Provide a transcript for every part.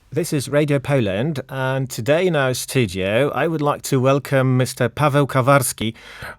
This is Radio Poland, and today in our studio, I would like to welcome Mr. Paweł Kawarski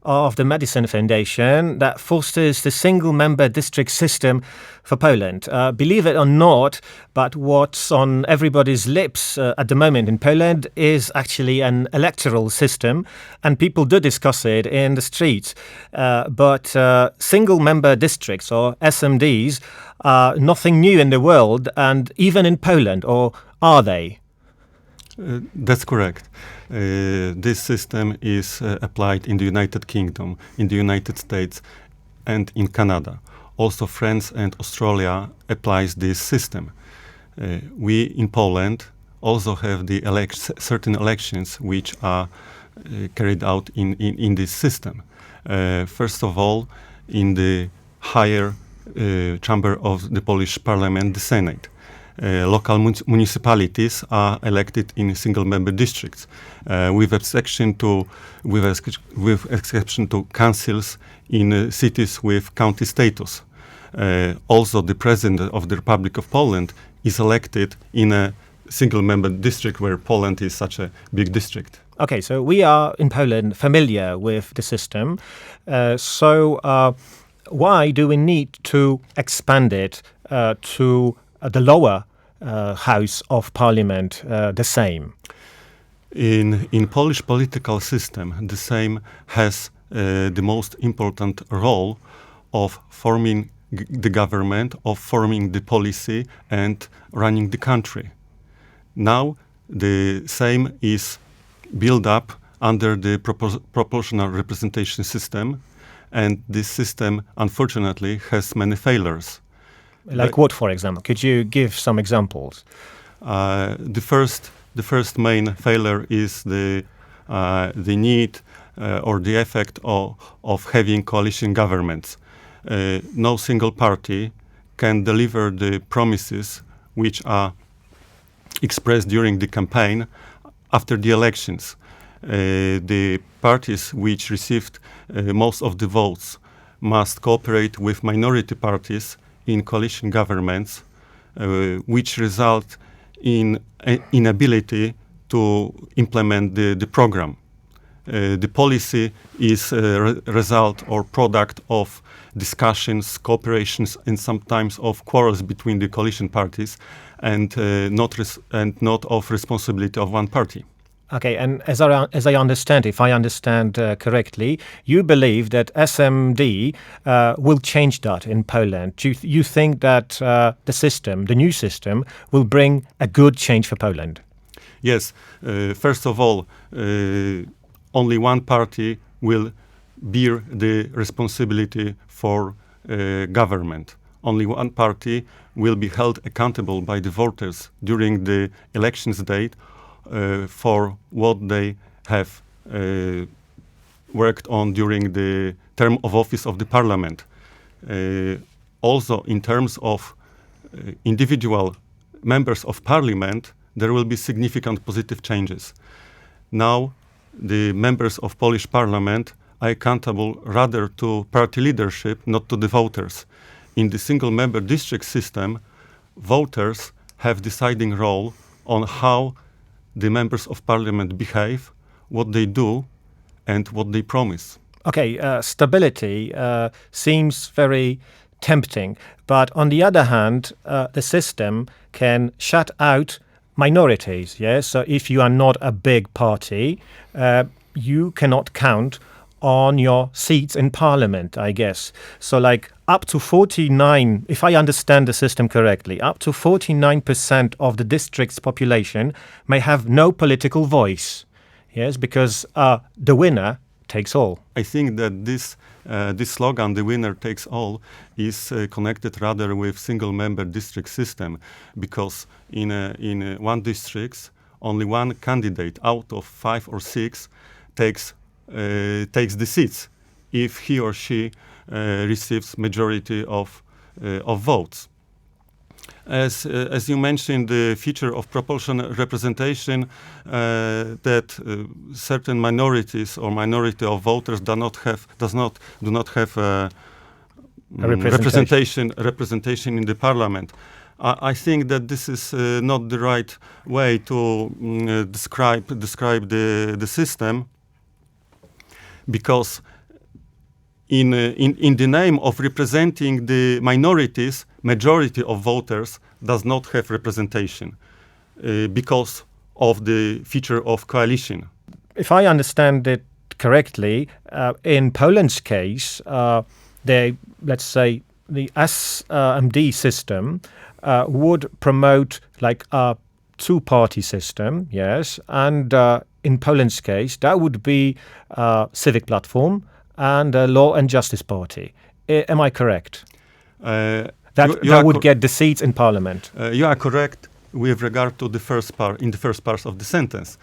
of the Madison Foundation that fosters the single-member district system for Poland. Believe it or not, but what's on everybody's lips at the moment in Poland is actually an electoral system, and people do discuss it in the streets. But single-member districts, or SMDs, are nothing new in the world, and even in Poland, or are they? That's correct. This system is applied in the United Kingdom, in the United States, and in Canada. Also, France and Australia applies this system. We in Poland also have the certain elections which are carried out in this system. First of all, in the higher chamber of the Polish Parliament, the Senate. Local municipalities are elected in single-member districts, with exception to councils in cities with county status. Also, the president of the Republic of Poland is elected in a single-member district, where Poland is such a big district. Okay, so we are in Poland familiar with the system. Why do we need to expand it to the lower house of parliament, the Sejm? In Polish political system, the Sejm has the most important role of forming the government, of forming the policy and running the country. Now the Sejm is built up under the proportional representation system, and this system unfortunately has many failures. Like what, for example? Could you give some examples? The first main failure is the need or the effect of having coalition governments. No single party can deliver the promises which are expressed during the campaign after the elections. The parties which received most of the votes must cooperate with minority parties in coalition governments, which result in inability to implement the program. The policy is a result or product of discussions, cooperations, and sometimes of quarrels between the coalition parties, and not of responsibility of one party. Okay, and as I understand, if I understand correctly, you believe that SMD will change that in Poland. Do you think that the new system, will bring a good change for Poland? Yes. First of all, only one party will bear the responsibility for government. Only one party will be held accountable by the voters during the elections date for what they have worked on during the term of office of the parliament. Also, in terms of individual members of parliament, there will be significant positive changes. Now, the members of Polish parliament are accountable rather to party leadership, not to the voters. In the single-member district system, voters have deciding role on how the members of parliament behave, what they do, and what they promise. Okay, stability seems very tempting, but on the other hand, the system can shut out minorities. Yes, so if you are not a big party, you cannot count on your seats in parliament, I guess. So like up to 49, if I understand the system correctly, up to 49% of the district's population may have no political voice. Yes, because the winner takes all. I think that this slogan, "the winner takes all," is connected rather with single-member district system, because in one district, only one candidate out of 5 or 6 takes the seats if he or she receives majority of votes. As you mentioned, the feature of proportional representation, that certain minorities or minority of voters do not have representation in the parliament. I think that this is not the right way to describe the system, because in the name of representing the minorities, majority of voters does not have representation because of the feature of coalition. If I understand it correctly, in Poland's case, let's say the SMD system would promote like a two-party system, yes, and in Poland's case, that would be a civic platform and a Law and Justice Party. Am I correct? That would get the seats in parliament. You are correct with regard to the first part, in the first part of the sentence.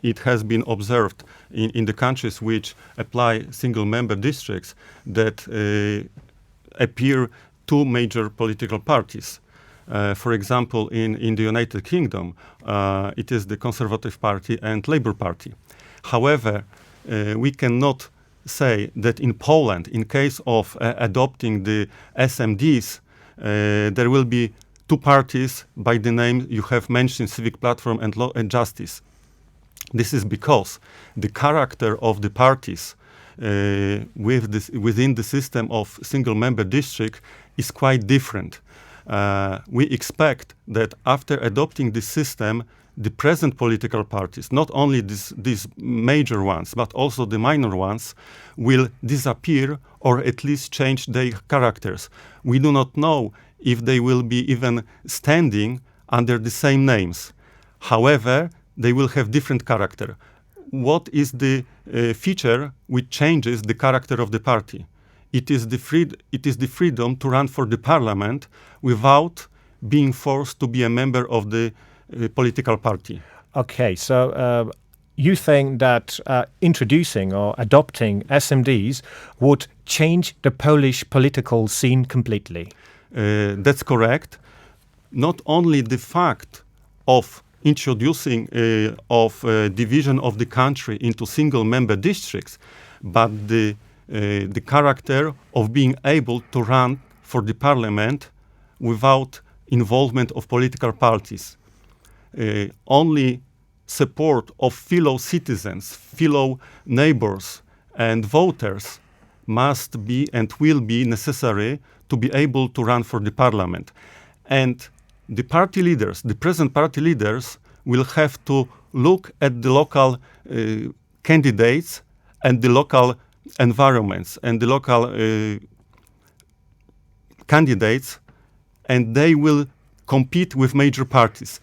It has been observed in the countries which apply single-member districts that appear two major political parties. For example, in the United Kingdom, it is the Conservative Party and Labour Party. However, we cannot say that in Poland, in case of adopting the SMDs, there will be two parties by the name you have mentioned, Civic Platform and Law and Justice. This is because the character of the parties within the system of single-member district is quite different. We expect that after adopting this system, the present political parties, not only these major ones, but also the minor ones, will disappear or at least change their characters. We do not know if they will be even standing under the same names. However, they will have different character. What is the feature which changes the character of the party? It is the freedom to run for the parliament without being forced to be a member of the political party. Okay, so you think that introducing or adopting SMDs would change the Polish political scene completely? That's correct. Not only the fact of introducing division of the country into single-member districts, but the character of being able to run for the parliament without involvement of political parties. Only support of fellow citizens, fellow neighbors and voters must be and will be necessary to be able to run for the parliament. And the party leaders, the present party leaders, will have to look at the local candidates and the local environments and the local candidates, and they will compete with major parties.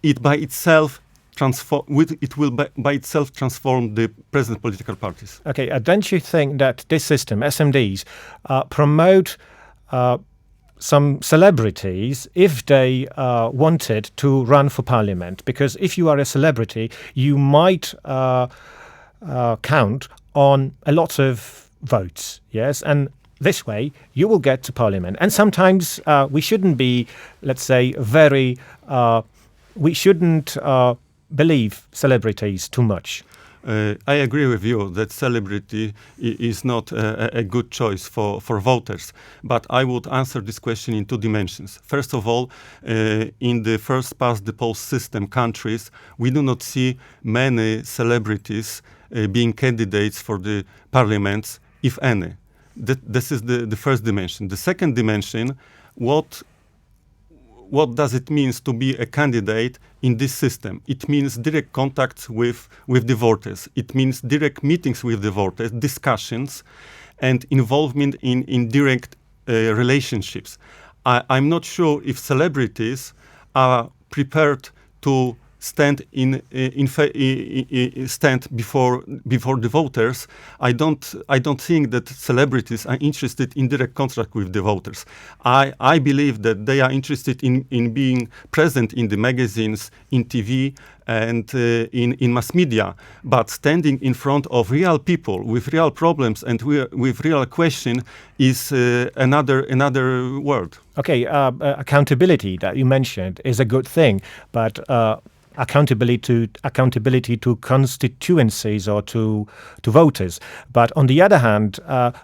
It by itself will by itself transform the present political parties. Okay, don't you think that this system, SMDs, promote some celebrities if they wanted to run for parliament? Because if you are a celebrity, you might count on a lot of votes, yes? And this way, you will get to parliament. And sometimes we shouldn't be, let's say, we shouldn't believe celebrities too much. I agree with you that celebrity is not a good choice for voters. But I would answer this question in two dimensions. First of all, in the first past the post system countries, we do not see many celebrities being candidates for the parliaments, if any. This is the first dimension. The second dimension, what does it mean to be a candidate in this system? It means direct contacts with the voters. It means direct meetings with the voters, discussions, and involvement in direct relationships. I'm not sure if celebrities are prepared to stand stand before the voters. I don't think that celebrities are interested in direct contact with the voters. I believe that they are interested in being present in the magazines, in TV, and in mass media, but standing in front of real people with real problems and with real question is another world. Okay, accountability that you mentioned is a good thing, but accountability to constituencies or to voters. But on the other hand,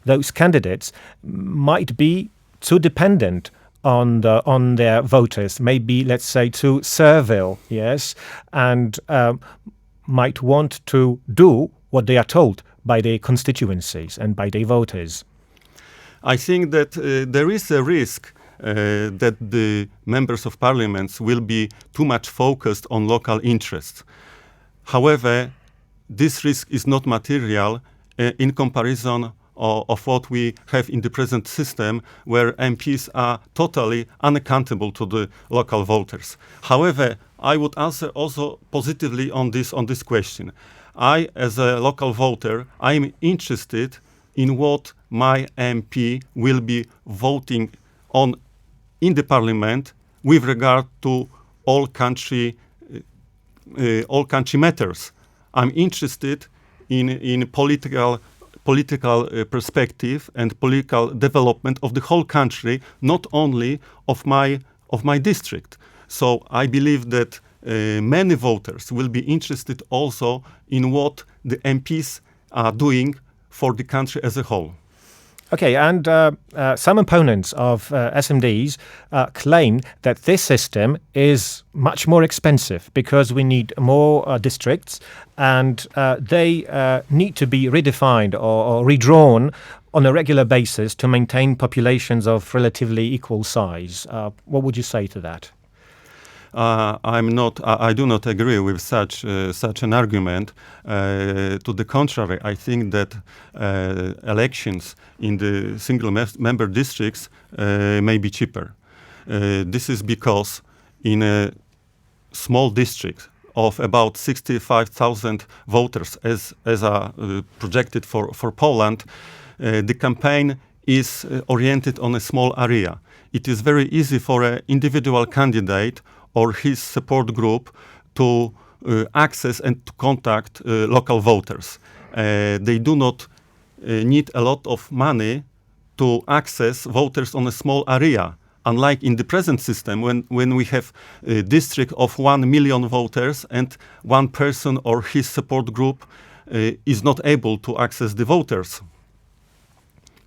those candidates might be too dependent on their voters, maybe let's say too servile, yes, and might want to do what they are told by their constituencies and by their voters. I think that there is a risk that the members of parliaments will be too much focused on local interests. However, this risk is not material in comparison of what we have in the present system, where MPs are totally unaccountable to the local voters. However, I would answer also positively on this question. I, as a local voter, I am interested in what my MP will be voting on in the parliament with regard to all country matters. I'm interested in political perspective and political development of the whole country, not only of my district. So I believe that many voters will be interested also in what the MPs are doing for the country as a whole. Okay, and some opponents of SMDs claim that this system is much more expensive because we need more districts, and they need to be redefined or redrawn on a regular basis to maintain populations of relatively equal size. What would you say to that? I do not agree with such an argument. To the contrary, I think that elections in the single member districts may be cheaper. This is because in a small district of about 65,000 voters, as are projected for Poland, the campaign is oriented on a small area. It is very easy for an individual candidate or his support group to access and to contact local voters. They do not need a lot of money to access voters on a small area. Unlike in the present system, when we have a district of 1 million voters and one person or his support group is not able to access the voters.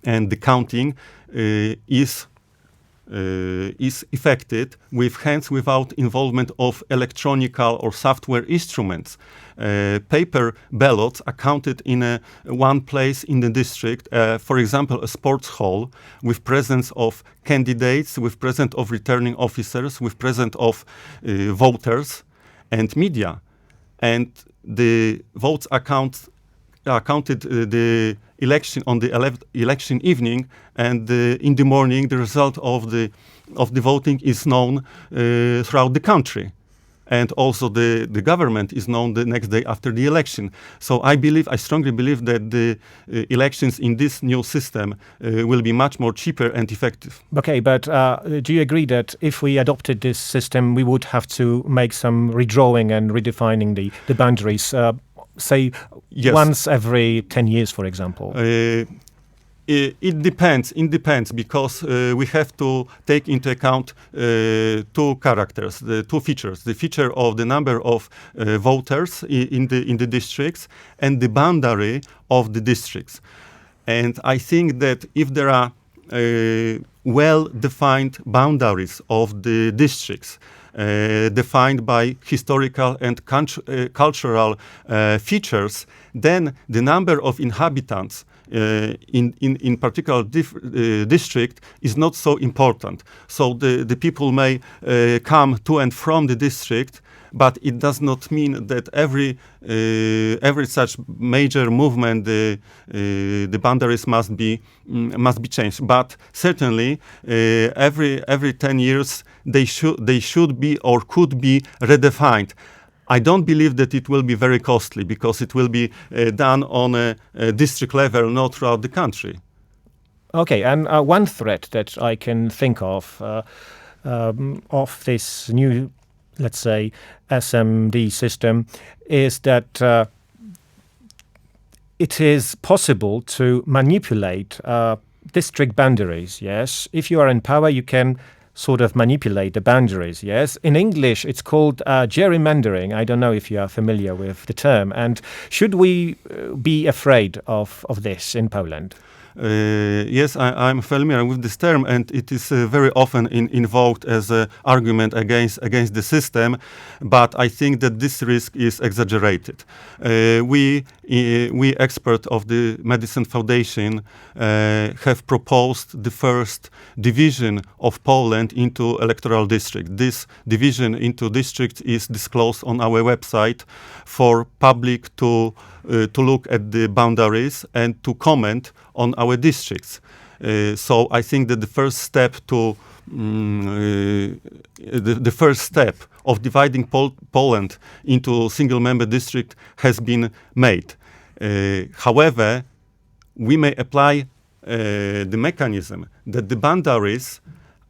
And the counting is effected with hands without involvement of electronical or software instruments. Paper ballots are counted in one place in the district, for example, a sports hall, with presence of candidates, with presence of returning officers, with presence of voters and media. And the votes are counted the election on the election evening, and in the morning the result of the voting is known throughout the country, and also the government is known the next day after the election. So I strongly believe that the elections in this new system will be much more cheaper and effective. Okay, but do you agree that if we adopted this system, we would have to make some redrawing and redefining the boundaries? Say, yes. Once every 10 years, for example? It depends, because we have to take into account two characters, the two features: the feature of the number of voters in the districts and the boundary of the districts. And I think that if there are well-defined boundaries of the districts, defined by historical and cultural features, then the number of inhabitants in particular district is not so important. So the people may come to and from the district, but it does not mean that every such major movement the boundaries must be changed. But certainly every 10 years they should be or could be redefined. I don't believe that it will be very costly, because it will be done on a district level, not throughout the country. Okay, and one threat that I can think of this new, let's say, SMD system is that it is possible to manipulate district boundaries, yes? If you are in power, you can sort of manipulate the boundaries, yes? In English, it's called gerrymandering. I don't know if you are familiar with the term. And should we be afraid of this in Poland? Yes, I'm familiar with this term, and it is very often invoked as an argument against the system. But I think that this risk is exaggerated. We experts of the Madison Foundation have proposed the first division of Poland into electoral districts. This division into districts is disclosed on our website for public to look at the boundaries and to comment on our districts. So I think that the first step the first step of dividing Poland into single-member district has been made. However, we may apply the mechanism that the boundaries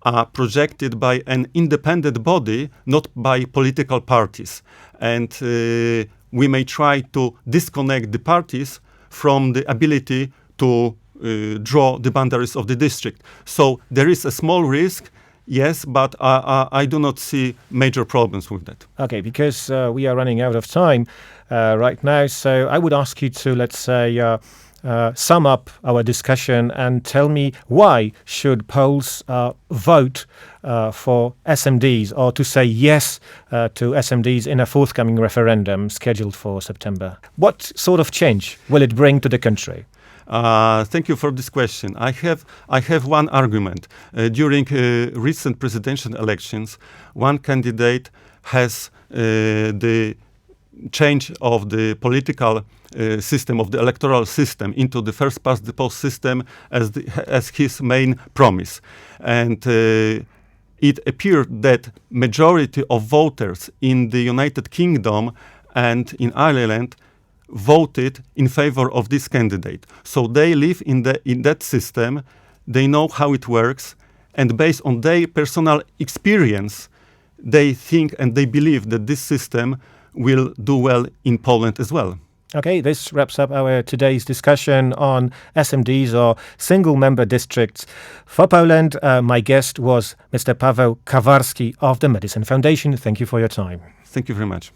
are projected by an independent body, not by political parties. And we may try to disconnect the parties from the ability to draw the boundaries of the district. So there is a small risk, yes, but I do not see major problems with that. Okay, because we are running out of time right now, so I would ask you to, let's say, sum up our discussion and tell me why should Poles vote for SMDs or to say yes to SMDs in a forthcoming referendum scheduled for September. What sort of change will it bring to the country? Thank you for this question. I have one argument. During recent presidential elections, one candidate has the change of the political system, of the electoral system, into the first past the post system as his main promise. And it appeared that majority of voters in the United Kingdom and in Ireland voted in favor of this candidate. So they live in that system, they know how it works, and based on their personal experience, they think and they believe that this system will do well in Poland as well. Okay, this wraps up our today's discussion on SMDs or single-member districts for Poland. My guest was Mr. Paweł Kawarski of the Madison Foundation. Thank you for your time. Thank you very much.